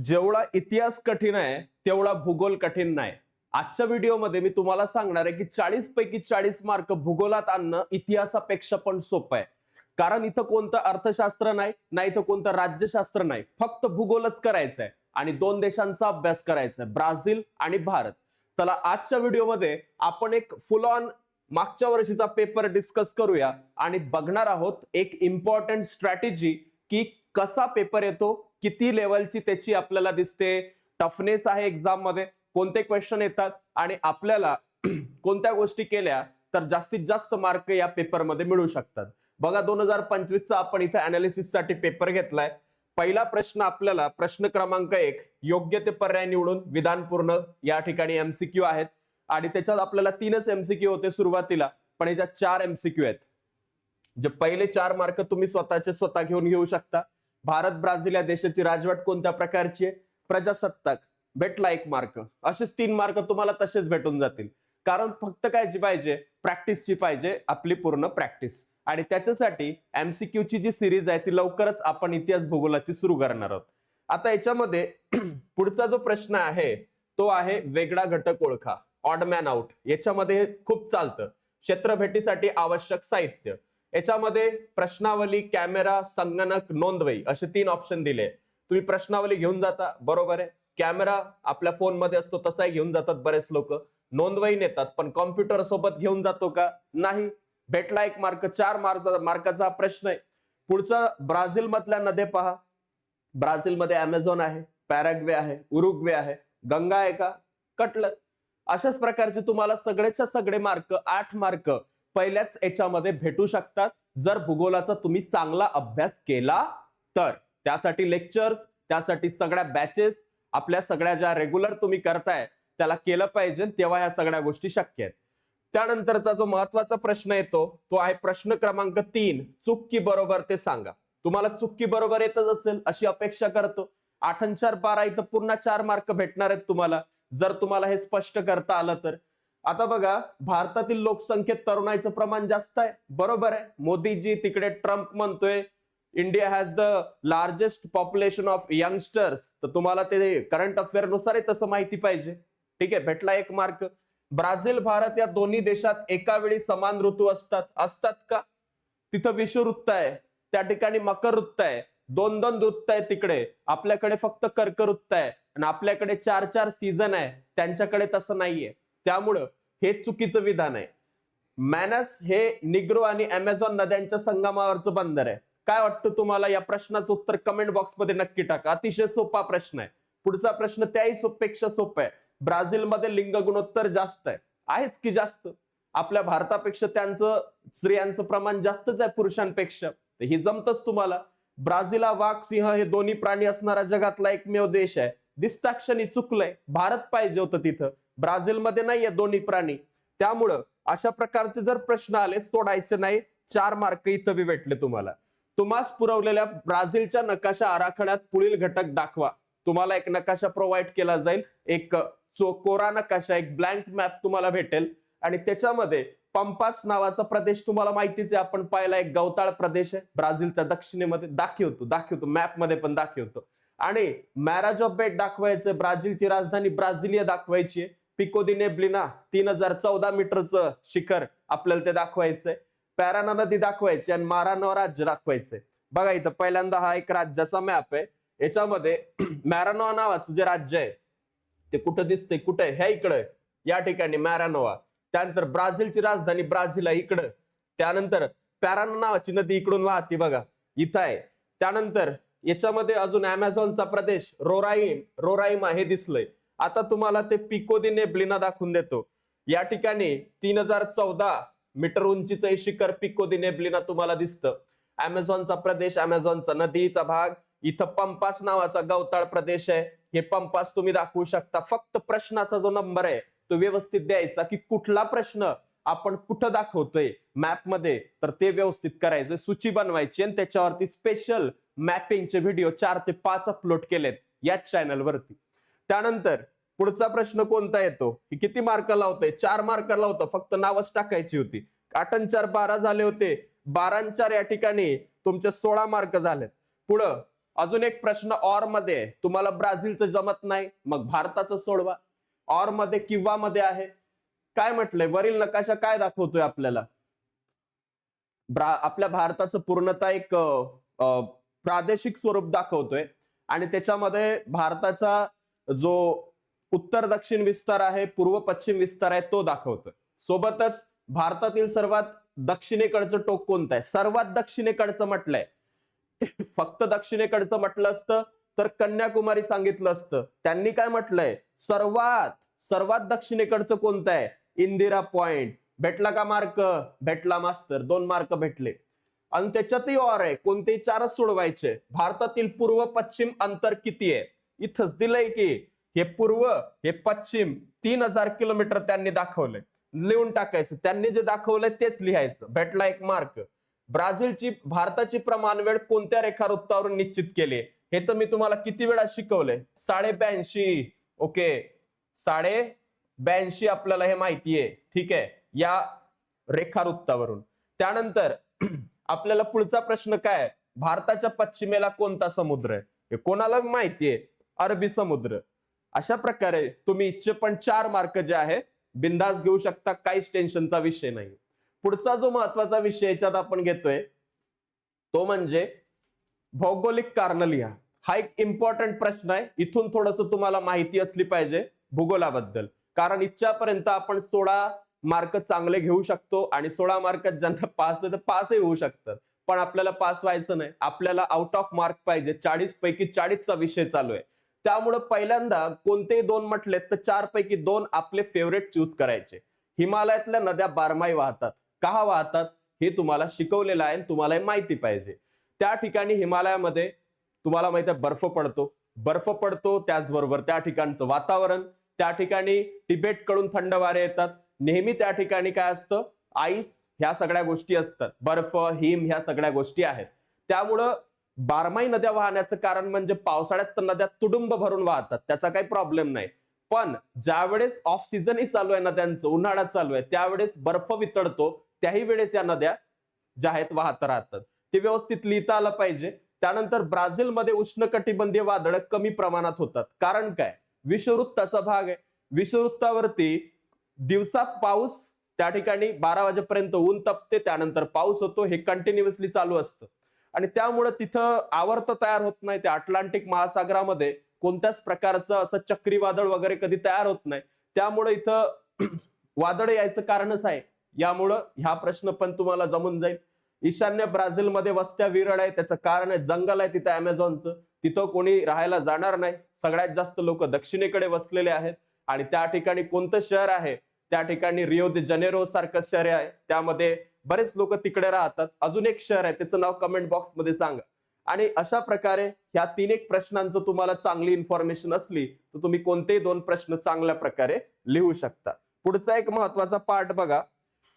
जेवढा इतिहास कठीण आहे तेवढा भूगोल कठीण नाही. आजच्या व्हिडिओमध्ये मी तुम्हाला सांगणार आहे की 40 पैकी 40 मार्क भूगोलात आणणं इतिहासापेक्षा पण सोपं आहे. कारण इथं कोणतं अर्थशास्त्र नाही, नाही इथं कोणतं राज्यशास्त्र नाही, फक्त भूगोलच करायचं आहे आणि दोन देशांचा अभ्यास करायचा आहे, ब्राझील आणि भारत. चला आजच्या व्हिडिओमध्ये आपण एक फुल ऑन मागच्या वर्षीचा पेपर डिस्कस करूया आणि बघणार आहोत एक इम्पॉर्टंट स्ट्रॅटेजी की कसा पेपर येतो, किती लेवलची त्याची आपल्याला दिसते, टफनेस आहे एक्झाम मध्ये, कोणते क्वेश्चन येतात आणि आपल्याला कोणत्या गोष्टी केल्या तर जास्तीत जास्त मार्क या पेपरमध्ये मिळू शकतात. बघा 2025 चा आपण इथे अनालिसिस साठी पेपर घेतलाय. पहिला प्रश्न आपल्याला प्रश्न क्रमांक 1 योग्य ते पर्याय निवडून विधानपूर्ण या ठिकाणी एमसीक्यू आहेत आणि त्याच्यात आपल्याला 3च एमसीक्यू होते सुरुवातीला, पण याच्यात 4 एमसीक्यू आहेत. जे पहिले 4 मार्क तुम्ही स्वतःचे स्वतः घेऊ शकता. भारत ब्राझील या देशाची राजवट कोणत्या प्रकारची आहे, प्रजासत्ताक, भेटला 1 मार्क. असेच 3 मार्क तुम्हाला तसेच भेटून जातील. कारण फक्त कायची पाहिजे, प्रॅक्टिसची पाहिजे, आपली पूर्ण प्रॅक्टिस. आणि त्याच्यासाठी एमसीक्यू ची जी सिरीज आहे ती लवकरच आपण इतिहास भूगोलाची सुरू करणार आहोत. आता याच्यामध्ये पुढचा जो प्रश्न आहे तो आहे वेगळा घटक ओळखा, ऑड मॅन आउट. याच्यामध्ये खूप चालतं. क्षेत्र भेटीसाठी आवश्यक साहित्य. याच्यामध्ये प्रश्नावली, कॅमेरा, संगणक, नोंदवही असे 3 ऑप्शन दिले. तुम्ही प्रश्नावली घेऊन जाता, बरोबर आहे. कॅमेरा आपल्या फोन मध्ये असतो तसाही घेऊन जातात बरेच लोक. नोंदवही नेतात, पण कॉम्प्युटर सोबत घेऊन जातो का, नाही. भेटला 1 मार्क. 4 मार्काचा प्रश्न आहे. पुढचा ब्राझील मधल्या नद्या पहा. ब्राझील मध्ये अमेझॉन आहे, पॅराग्वे आहे, उरुग्वे आहे, गंगा आहे का, कटलं. अशाच प्रकारचे तुम्हाला सगळेच्या सगळे मार्क 8 मार्क पहिल्याच याच्यामध्ये भेटू शकतात जर भूगोलाचा तुम्ही चांगला अभ्यास केला तर. त्यासाठी लेक्चर्स, त्यासाठी सगळ्या बॅचेस, आपल्या सगळ्या ज्या रेग्युलर तुम्ही करताय त्याला केलं पाहिजे, तेव्हा ह्या सगळ्या गोष्टी शक्य आहेत. त्यानंतरचा जो महत्वाचा प्रश्न येतो तो आहे प्रश्न क्रमांक 3, चूक की बरोबर ते सांगा. तुम्हाला चूक की बरोबर येतच असेल अशी अपेक्षा करतो. 8 आणि 4 12 इथं पुन्हा 4 मार्क भेटणार आहेत तुम्हाला जर तुम्हाला हे स्पष्ट करता आलं तर. आता बघा, भारतातील लोकसंख्येत तरुणाईचं प्रमाण जास्त आहे, बरोबर आहे. मोदीजी तिकडे ट्रम्प म्हणतोय India has the largest population of youngsters, तर तुम्हाला ते करंट अफेअर नुसार तसं माहिती पाहिजे. ठीक आहे, भेटला 1 मार्क. ब्राझील भारत या दोन्ही देशात एका वेळी समान ऋतू असतात का, तिथं विषुवृत्त आहे, त्या ठिकाणी मकर ऋतू आहे, 2 ऋतू आहे तिकडे. आपल्याकडे फक्त कर्क ऋतू आहे आणि आपल्याकडे 4 सीझन आहे, त्यांच्याकडे तसं नाहीये. त्यामुळं हे चुकीचं विधान आहे. मॅनस हे निग्रो आणि अमेझॉन नद्यांच्या संगमावरचं बंदर आहे. काय वाटतं तुम्हाला, या प्रश्नाचं उत्तर कमेंट बॉक्स मध्ये नक्की टाका. अतिशय सोपा प्रश्न आहे. पुढचा प्रश्न त्याही पेक्षा सोपा आहे. ब्राझीलमध्ये लिंग गुणोत्तर जास्त आहे, आहेच की जास्त. आपल्या भारतापेक्षा त्यांचं स्त्रियांचं प्रमाण जास्तच आहे पुरुषांपेक्षा, तर ही जमतच तुम्हाला. ब्राझील हा वाघ, सिंह हे दोन्ही प्राणी असणारा जगातला एकमेव देश आहे. दिसताक्षणी चुकलंय, भारत पाहिजे होतं तिथं, ब्राझीलमध्ये नाहीये दोन्ही प्राणी. त्यामुळं अशा प्रकारचे जर प्रश्न आले सोडायचे नाही. 4 मार्क इथं बी भेटले तुम्हाला. तुम्हास पुरवलेल्या ब्राझीलच्या नकाशा आराखड्यात पुढील घटक दाखवा. तुम्हाला एक नकाशा प्रोव्हाइड केला जाईल, एक कोरा नकाशा, एक ब्लँक मॅप तुम्हाला भेटेल आणि त्याच्यामध्ये पंपास नावाचा प्रदेश तुम्हाला माहितीच आहे, आपण पाहिला, एक गवताळ प्रदेश आहे ब्राझीलच्या दक्षिणेमध्ये. दाखवतो मॅप मध्ये पण दाखवतो. आणि मॅराजो बेट दाखवायचं, ब्राझीलची राजधानी ब्राझिलिया दाखवायची आहे. पिको दी नेब्लिना 3014 मीटरचं शिखर आपल्याला ते दाखवायचंय. पॅराना नदी दाखवायची आणि मारानो राज्य दाखवायचंय. बघा इथं पहिल्यांदा हा एक राज्याचा मॅप आहे. याच्यामध्ये मॅरानो नावाचं जे राज्य आहे ते कुठं दिसतंय, कुठं आहे, ह्या इकडं, या ठिकाणी मॅरानोवा. त्यानंतर ब्राझीलची राजधानी ब्राझील आहे इकडं. त्यानंतर पॅराना नावाची नदी इकडून वाहती, बघा इथं आहे. त्यानंतर याच्यामध्ये अजून अमेझॉनचा प्रदेश रोराईमा हे दिसलंय. आता तुम्हाला ते पिको दी नेब्लिना दाखवून देतो. या ठिकाणी 3014 मीटर उंचीचं शिखर पिको दी नेब्लिना तुम्हाला दिसतं. अमेझॉनचा प्रदेश, अमेझॉनचा नदीचा भाग. इथं पंपास नावाचा गवताळ प्रदेश आहे, हे पंपास तुम्ही दाखवू शकता. फक्त प्रश्नाचा जो नंबर आहे तो व्यवस्थित द्यायचा की कुठला प्रश्न आपण कुठं दाखवतोय मॅप मध्ये, तर ते व्यवस्थित करायचं. सूची बनवायची आणि त्याच्यावरती स्पेशल मॅपिंगचे व्हिडिओ 4 ते 5 अपलोड केलेत याच चॅनल वरती. त्यानंतर पुढचा प्रश्न कोणता येतो, किती मार्क लावतोय, 4 मार्क लावतो, फक्त नावच टाकायची होती. 8 आणि 4 12 झाले होते, 12 आणि 4 या ठिकाणी तुमचे 16 मार्क झालेत. पुढं अजून एक प्रश्न ऑर मध्ये आहे. तुम्हाला ब्राझीलचं जमत नाही मग भारताचं सोडवा. ऑर मध्ये किंवा मध्ये आहे. काय म्हटलंय वरील नकाशा काय दाखवतोय आपल्याला? आपल्या भारताचं पूर्णतः एक प्रादेशिक स्वरूप दाखवतोय आणि त्याच्यामध्ये भारताचा जो उत्तर दक्षिण विस्तार आहे, पूर्व पश्चिम विस्तार आहे तो दाखवतोय. सोबतच भारतातील सर्वात दक्षिणेकडचं टोक कोणतं आहे? सर्वात दक्षिणेकडचं म्हटलंय. फक्त दक्षिणेकडचं म्हटलं असतं तर कन्याकुमारी सांगितलं असतं. त्यांनी काय म्हटलंय? सर्वात दक्षिणेकडचं कोणतं आहे? इंदिरा पॉइंट. भेटला का मार्क? भेटला मास्तर, 2 मार्क भेटले. आणि त्याच्यातही और आहे, कोणतेही 4च सोडवायचे. भारतातील पूर्व पश्चिम अंतर किती आहे? इथंच दिलंय की हे पूर्व हे पश्चिम 3000 किलोमीटर त्यांनी दाखवलंय. लिहून टाकायचं, त्यांनी जे दाखवलंय तेच लिहायचं. भेटला 1 मार्क. भारताची प्रमाण वेळ कोणत्या रेखावृत्तावरून निश्चित केली? हे तर मी तुम्हाला किती वेळा शिकवलंय? 82.5. ओके, 82.5 आपल्याला हे माहितीये. ठीक आहे, या रेखावृत्तावरून. त्यानंतर आपल्याला पुढचा प्रश्न काय? भारताच्या पश्चिमेला कोणता समुद्र आहे? हे कोणाला माहितीये? अरबी समुद्र. अशा प्रकारे तुम्ही इच्छे पण 4 मार्क जे आहे बिंदास घेऊ शकता, काहीच टेन्शनचा विषय नाही. पुढचा जो महत्वाचा विषय याच्यात आपण घेतोय तो म्हणजे भौगोलिक कारण लिहा. हा एक इम्पॉर्टंट प्रश्न आहे. इथून थोडंसं तुम्हाला माहिती असली पाहिजे भूगोलाबद्दल, कारण इच्छापर्यंत आपण 16 मार्क चांगले घेऊ शकतो आणि 16 मार्कात ज्यांना पास आहे तर पासही होऊ शकतात. पण आपल्याला पास व्हायचं नाही, आपल्याला आउट ऑफ मार्क पाहिजे. 40 पैकी 40चा विषय चालू आहे. त्यामुळे पहिल्यांदा कोणतेही 2 म्हटलेत तर 4 पैकी 2 आपले फेवरेट चूज करायचे. हिमालयातल्या नद्या बारमाही वाहतात. का वाहतात हे तुम्हाला शिकवलेलं आहे, तुम्हाला माहिती पाहिजे. त्या ठिकाणी हिमालयामध्ये तुम्हाला माहिती आहे बर्फ पडतो, त्याचबरोबर त्या ठिकाणचं वातावरण, त्या ठिकाणी तिबेट कडून थंड वारे येतात. नेहमी त्या ठिकाणी काय असतं? आईस, ह्या सगळ्या गोष्टी असतात. बर्फ, हिम ह्या सगळ्या गोष्टी आहेत. त्यामुळं बारमाही नद्या वाहण्याचं कारण म्हणजे पावसाळ्यात तर नद्या तुडुंब भरून वाहतात, त्याचा काही प्रॉब्लेम नाही. पण ज्यावेळेस ऑफ सीझनही चालू आहे नद्यांचं, उन्हाळा चालू आहे, त्यावेळेस बर्फ वितळतो, त्याही वेळेस या नद्या ज्या आहेत वाहत राहतात. ते व्यवस्थित लिहिता आलं पाहिजे. त्यानंतर ब्राझीलमध्ये उष्णकटिबंधीय वादळ कमी प्रमाणात होतात. कारण काय? विषुववृत्ताचा भाग आहे. विषुववृत्तावरती दिवसा पाऊस, त्या ठिकाणी 12 वाजेपर्यंत ऊन तपते, त्यानंतर पाऊस होतो, हे कंटिन्युअसली चालू असतं. आणि त्यामुळे तिथं आवर्त तयार होत नाही. त्या अटलांटिक महासागरामध्ये कोणत्याच प्रकारचं असं चक्रीवादळ वगैरे कधी तयार होत नाही. त्यामुळे इथं वादळ यायचं कारणच आहे. यामुळं ह्या प्रश्न पण तुम्हाला जमून जाईल. ईशान्य ब्राझीलमध्ये वस्त्या विरळ आहे, त्याचं कारण आहे जंगल आहे तिथं अमेझॉनचं. तिथं कोणी राहायला जाणार नाही. सगळ्यात जास्त लोक दक्षिणेकडे वसलेले आहेत. आणि त्या ठिकाणी कोणतं शहर आहे? त्या ठिकाणी रिओ दे जानेरो सारखं शहर आहे, त्यामध्ये बरेच लोक तिकडे राहतात. अजून एक शहर आहे, त्याचं नाव कमेंट बॉक्स मध्ये सांगा. आणि अशा प्रकारे ह्या 3 प्रश्नांचं तुम्हाला चांगली इन्फॉर्मेशन असली तर तुम्ही कोणतेही 2 प्रश्न चांगल्या प्रकारे लिहू शकता. पुढचा एक महत्वाचा पार्ट बघा.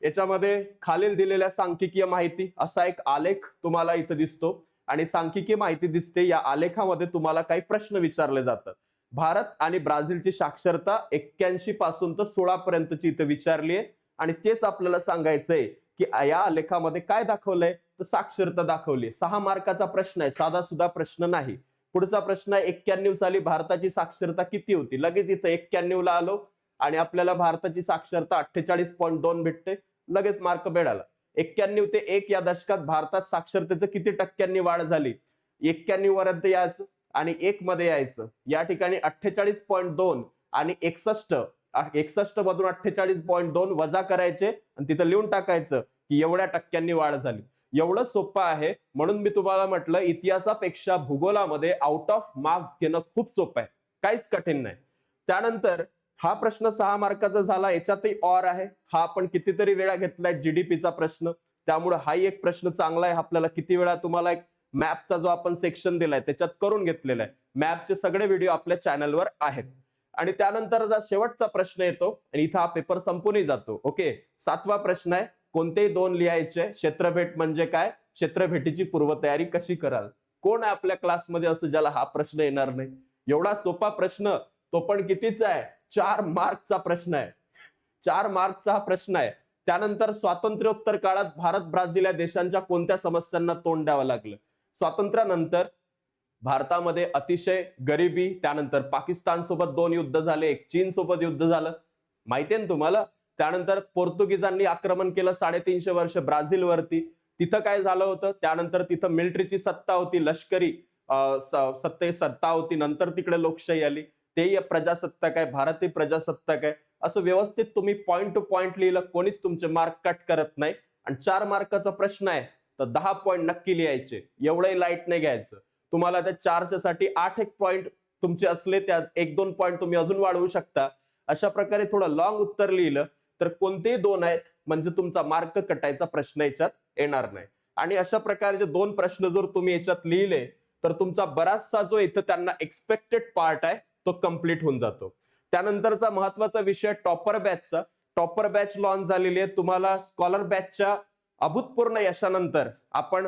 याच्यामध्ये खालील दिलेल्या सांख्यिकीय माहिती असा एक आलेख तुम्हाला इथं दिसतो आणि सांख्यिकीय माहिती दिसते. या आलेखामध्ये तुम्हाला काही प्रश्न विचारले जातात. भारत आणि ब्राझीलची साक्षरता 81 पासून तर 16 पर्यंतची इथं विचारली आहे. आणि तेच आपल्याला सांगायचंय की या आलेखामध्ये काय दाखवलंय तर साक्षरता दाखवली. 6 मार्काचा प्रश्न आहे, साधा सुद्धा प्रश्न नाही. पुढचा प्रश्न आहे 91 साली भारताची साक्षरता किती होती? लगेच इथं 91 ला आलो आणि आपल्याला भारताची साक्षरता 48.2 भेटते. लगेच मार्क मिळाला. 91 ते 1 या दशकात भारतात साक्षरतेचं किती टक्क्यांनी वाढ झाली? 91 पर्यंत यायचं आणि 1 मध्ये यायचं. या ठिकाणी 48.2 आणि 61 मधून 48.2 वजा करायचे आणि तिथं लिहून टाकायचं की एवढ्या टक्क्यांनी वाढ झाली. एवढं सोपं आहे. म्हणून मी तुम्हाला म्हटलं इतिहासापेक्षा भूगोलामध्ये आउट ऑफ मार्क्स घेणं खूप सोपं आहे, काहीच कठीण नाही. त्यानंतर हा प्रश्न 6 मार्काचा झाला. याच्यातही ऑर आहे. हा आपण कितीतरी वेळा घेतलाय, जीडीपीचा प्रश्न. त्यामुळे हाही एक प्रश्न चांगला आहे. आपल्याला किती वेळा तुम्हाला एक मॅपचा जो आपण सेक्शन दिलाय त्याच्यात करून घेतलेला आहे. मॅपचे सगळे व्हिडिओ आपल्या चॅनलवर आहेत. आणि त्यानंतर शेवटचा प्रश्न येतो आणि इथं हा पेपर संपूनही जातो. ओके, 7वा प्रश्न आहे. कोणतेही 2 लिहायचे. क्षेत्रभेट म्हणजे काय? क्षेत्रभेटीची पूर्वतयारी कशी कराल? कोण आहे आपल्या क्लासमध्ये असं ज्याला हा प्रश्न येणार नाही? एवढा सोपा प्रश्न, तो पण कितीचा आहे? 4 मार्कचा प्रश्न आहे. 4 मार्कचा हा प्रश्न आहे. त्यानंतर स्वातंत्र्योत्तर काळात भारत ब्राझील या देशांच्या कोणत्या समस्यांना तोंड द्यावं लागलं? स्वातंत्र्यानंतर भारतामध्ये अतिशय गरिबी, त्यानंतर पाकिस्तान सोबत 2 युद्ध झाले, एक चीन सोबत युद्ध झालं, माहितीये ना तुम्हाला. त्यानंतर पोर्तुगीजांनी आक्रमण केलं 350 वर्ष ब्राझीलवरती. तिथं काय झालं होतं, त्यानंतर तिथं मिलिटरीची सत्ता होती, लष्करी सत्ता होती. नंतर तिकडे लोकशाही आली. तेही प्रजासत्ताक आहे, भारतीय प्रजासत्ताक आहे. असं व्यवस्थित तुम्ही पॉइंट टू पॉइंट लिहिलं, कोणीच तुमचे मार्क कट करत नाही. आणि 4 मार्काचा प्रश्न आहे तर 10 पॉइंट नक्की लिहायचे, एवढंही लाईट नाही घ्यायचं. तुम्हाला त्या 4च्या साठी 8 एक पॉइंट तुमचे असले, त्यात 1-2 पॉइंट तुम्ही अजून वाढवू शकता. अशा प्रकारे थोडं लॉंग उत्तर लिहिलं तर कोणतेही 2 आहेत म्हणजे तुमचा मार्क कटायचा प्रश्न याच्यात येणार नाही. आणि अशा प्रकारचे 2 प्रश्न जर तुम्ही याच्यात लिहिले तर तुमचा बराचसा जो इथं त्यांना एक्सपेक्टेड पार्ट आहे तो कम्प्लीट होऊन जातो. त्यानंतरचा महत्वाचा विषय टॉपर बॅचचा. टॉपर बॅच लॉन्च झालेली आहे. तुम्हाला स्कॉलर बॅचच्या अभूतपूर्व यशानंतर आपण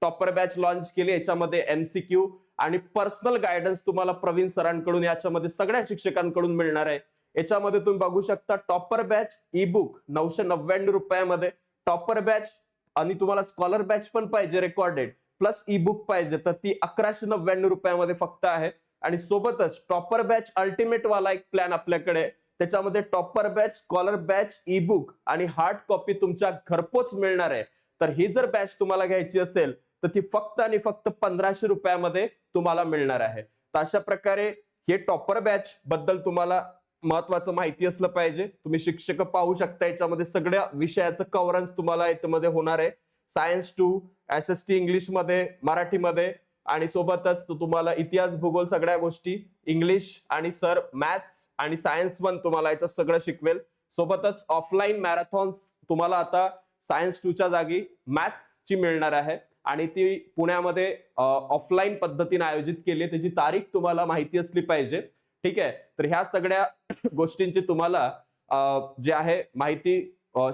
टॉपर बॅच लॉन्च केली. याच्यामध्ये MCQ आणि पर्सनल गायडन्स तुम्हाला प्रवीण सरांकडून, याच्यामध्ये सगळ्या शिक्षकांकडून मिळणार आहे. याच्यामध्ये तुम्ही बघू शकता टॉपर बॅच ई बुक 999 रुपयामध्ये, टॉपर बॅच आणि तुम्हाला स्कॉलर बॅच पण पाहिजे रेकॉर्डेड प्लस ई बुक पाहिजे तर ती 1199 रुपयामध्ये फक्त आहे. आणि सोबतच टॉपर बॅच अल्टिमेट वाला एक प्लॅन आपल्याकडे, त्याच्यामध्ये topper batch, scholar batch, E book आणि हार्ड कॉपी तुमच्या घरपोच मिळणार आहे. तर ही जर बॅच तुम्हाला घ्यायची असेल तर ती फक्त आणि फक्त 1500 रुपयामध्ये तुम्हाला मिळणार आहे. तर अशा प्रकारे हे टॉपर बॅच बद्दल तुम्हाला महत्वाचं माहिती असलं पाहिजे. तुम्ही शिक्षक पाहू शकता, याच्यामध्ये सगळ्या विषयाचं कव्हरन्स तुम्हाला याच्यामध्ये होणार आहे. सायन्स 2, SST इंग्लिशमध्ये, मराठीमध्ये आणि सोबतच तुम्हाला इतिहास, भूगोल सगळ्या गोष्टी, इंग्लिश आणि सर मॅथ्स आणि सायन्स पण तुम्हाला याचं सगळं शिकवेल. सोबतच ऑफलाईन मॅरेथॉन्स तुम्हाला आता सायन्स 2च्या जागी मॅथ्सची मिळणार आहे आणि ती पुण्यामध्ये ऑफलाईन पद्धतीने आयोजित केली. त्याची तारीख तुम्हाला माहिती असली पाहिजे. ठीक आहे. तर ह्या सगळ्या गोष्टींची तुम्हाला जे आहे माहिती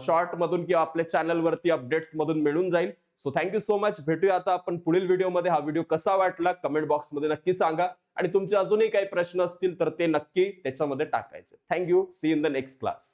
शॉर्ट मधून किंवा आपल्या चॅनल वरती अपडेट्स मधून मिळून जाईल. So thank you so much. भेटूया आता आपण पुढील व्हिडिओमध्ये. हा व्हिडिओ कसा वाटला कमेंट बॉक्स मध्ये नक्की सांगा आणि तुमचे अजूनही काही प्रश्न असतील तर ते नक्की त्याच्यामध्ये टाकायचे. Thank you. See in the next class.